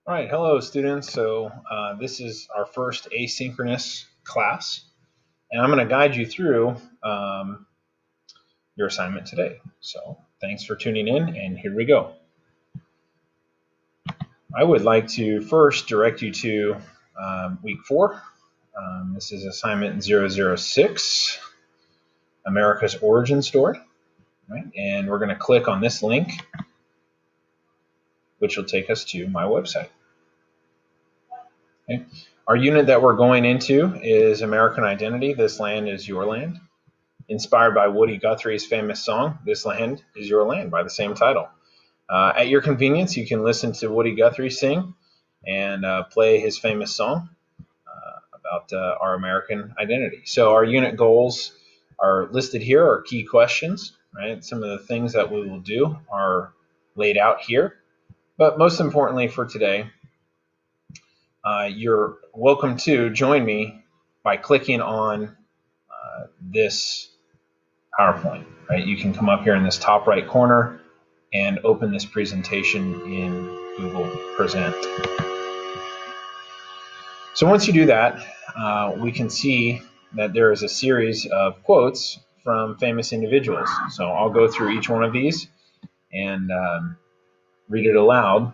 All right, hello students. So this is our first asynchronous class, and I'm going to guide you through um, your assignment today. So thanks for tuning in, and here we go. I would like to first direct you to week 4. This is assignment 006, America's Origin Story. Right? And we're going to click on this link, which will take us to my website. Okay. Our unit that we're going into is American Identity, This Land is Your Land. Inspired by Woody Guthrie's famous song, This Land is Your Land, by the same title. At your convenience, you can listen to Woody Guthrie sing and play his famous song about our American identity. So our unit goals are listed here, are key questions, right? Some of the things that we will do are laid out here. But most importantly for today, you're welcome to join me by clicking on this PowerPoint, right? You can come up here in this top right corner and open this presentation in Google Present. So once you do that, we can see that there is a series of quotes from famous individuals. So I'll go through each one of these and read it aloud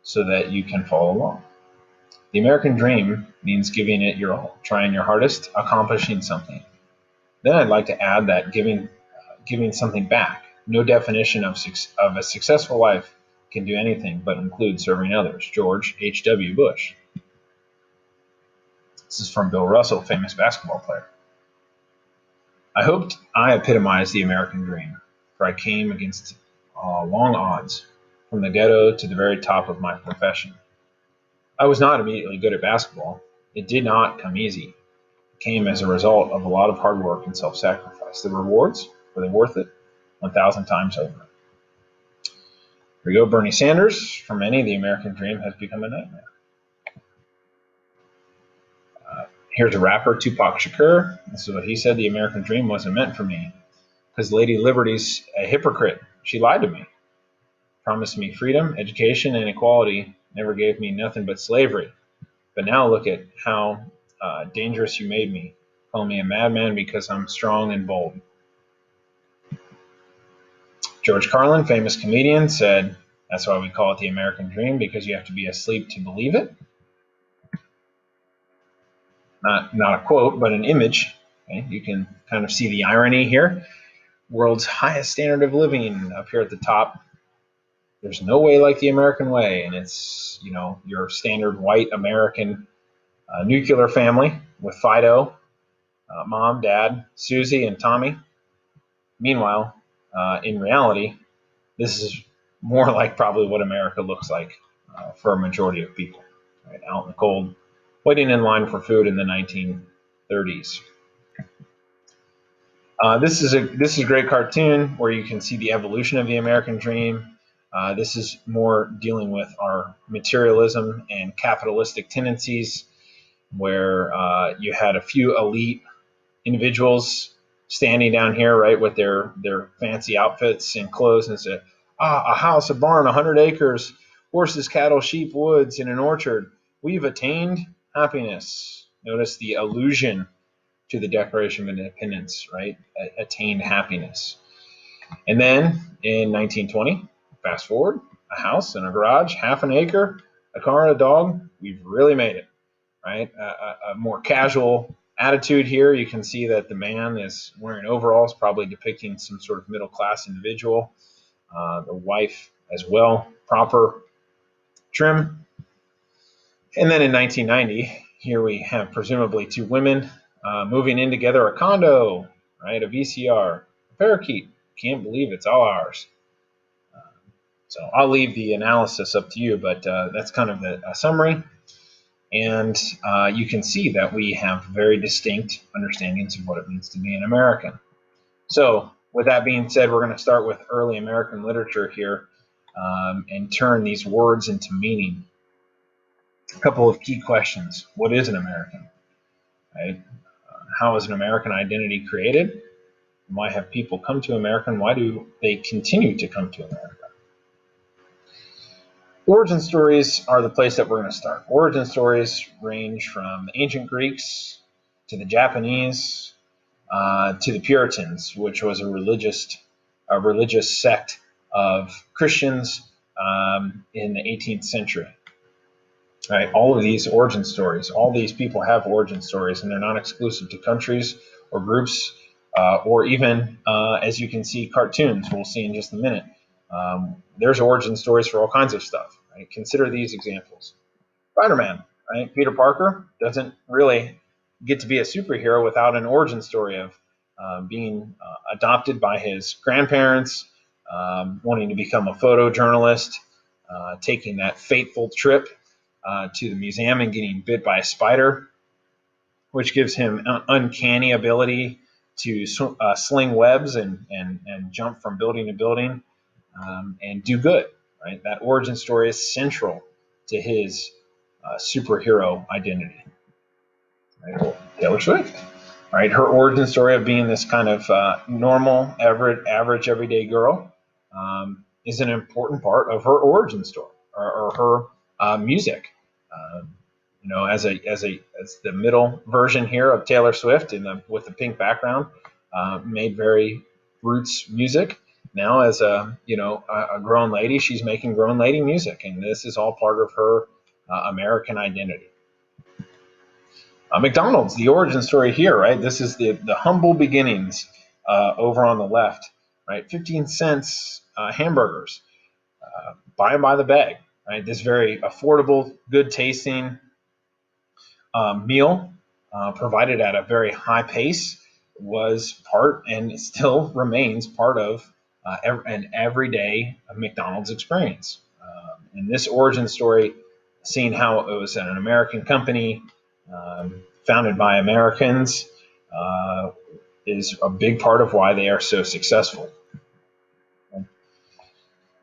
so that you can follow along. The American dream means giving it your all, trying your hardest, accomplishing something. Then I'd like to add that giving something back. No definition of a successful life can do anything but include serving others. George H.W. Bush. This is from Bill Russell, famous basketball player. I hoped I epitomized the American dream, for I came against long odds, from the ghetto to the very top of my profession. I was not immediately good at basketball. It did not come easy. It came as a result of a lot of hard work and self-sacrifice. The rewards, were they worth it? 1,000 times over. Here we go, Bernie Sanders. For many, the American dream has become a nightmare. Here's a rapper, Tupac Shakur. This is what he said: the American dream wasn't meant for me, because Lady Liberty's a hypocrite. She lied to me. Promised me freedom, education, and equality. Never gave me nothing but slavery. But now look at how dangerous you made me. Call me a madman because I'm strong and bold. George Carlin, famous comedian, said, that's why we call it the American dream, because you have to be asleep to believe it. Not a quote, but an image. Okay? You can kind of see the irony here. World's highest standard of living up here at the top. There's no way like the American way, and it's, you know, your standard white American nuclear family with Fido, mom, dad, Susie, and Tommy. Meanwhile, in reality, this is more like probably what America looks like for a majority of people, right? Out in the cold, waiting in line for food in the 1930s. This is a great cartoon where you can see the evolution of the American dream. This is more dealing with our materialism and capitalistic tendencies, where you had a few elite individuals standing down here, right, with their fancy outfits and clothes, and said, a house, a barn, 100 acres, horses, cattle, sheep, woods, and an orchard. We've attained happiness. Notice the allusion to the Declaration of Independence, right? Attained happiness. And then in 1920, fast forward, a house and a garage, half an acre, a car and a dog. We've really made it, right? A more casual attitude here. You can see that the man is wearing overalls, probably depicting some sort of middle-class individual. The wife as well, proper trim. And then in 1990, here we have presumably two women moving in together, a condo, right? A VCR, a parakeet. Can't believe it's all ours. So I'll leave the analysis up to you, but that's kind of a summary. And you can see that we have very distinct understandings of what it means to be an American. So with that being said, we're going to start with early American literature here and turn these words into meaning. A couple of key questions. What is an American? Right? How is an American identity created? Why have people come to America, and why do they continue to come to America? Origin stories are the place that we're going to start. Origin stories range from the ancient Greeks to the Japanese to the Puritans, which was a religious sect of Christians in the 18th century. Right, all of these origin stories, all these people have origin stories, and they're not exclusive to countries or groups, or even, as you can see, cartoons. We'll see in just a minute. There's origin stories for all kinds of stuff. Right? Consider these examples. Spiderman, right? Peter Parker doesn't really get to be a superhero without an origin story of being adopted by his grandparents, wanting to become a photojournalist, taking that fateful trip to the museum and getting bit by a spider, which gives him an uncanny ability to sling webs and jump from building to building and do good. Right, that origin story is central to his superhero identity. Right? Taylor Swift, right? Her origin story of being this kind of normal, average, everyday girl is an important part of her origin story or her music. Um, as the middle version here of Taylor Swift with the pink background, made very roots music. Now, as a grown lady, she's making grown lady music, and this is all part of her American identity. McDonald's, the origin story here, right? This is the humble beginnings over on the left, right? 15 cents hamburgers, buy them by the bag, right? This very affordable, good tasting meal provided at a very high pace was part and still remains part of an everyday McDonald's experience. In this origin story, seeing how it was an American company founded by Americans is a big part of why they are so successful.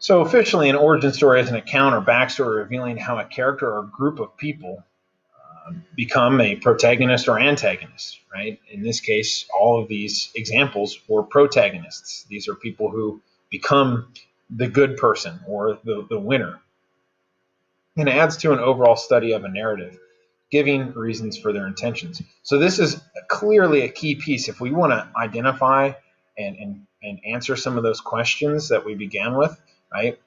So officially, an origin story is an account or backstory revealing how a character or group of people become a protagonist or antagonist, right? In this case, all of these examples were protagonists. These are people who become the good person or the winner. And it adds to an overall study of a narrative, giving reasons for their intentions. So this is clearly a key piece if we want to identify and answer some of those questions that we began with, right?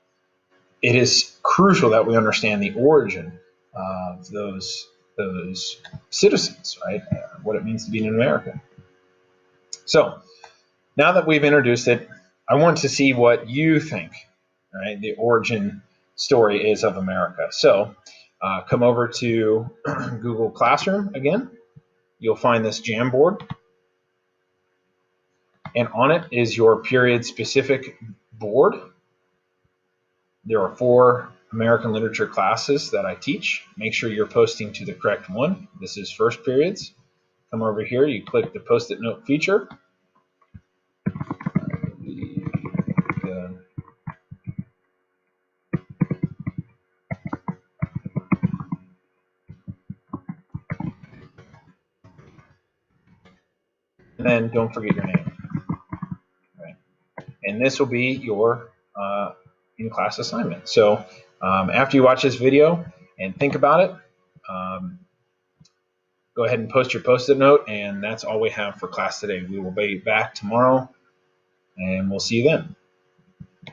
It is crucial that we understand the origin of those citizens, right? What it means to be an American. So now that we've introduced it, I want to see what you think, right? The origin story is of America. So come over to Google Classroom again. You'll find this Jamboard, and on it is your period-specific board. There are 4 American literature classes that I teach. Make sure you're posting to the correct one. This is first periods. Come over here, you click the post-it note feature. And then don't forget your name. Right. And this will be your in-class assignment. So after you watch this video and think about it, go ahead and post your post-it note, and that's all we have for class today. We will be back tomorrow, and we'll see you then.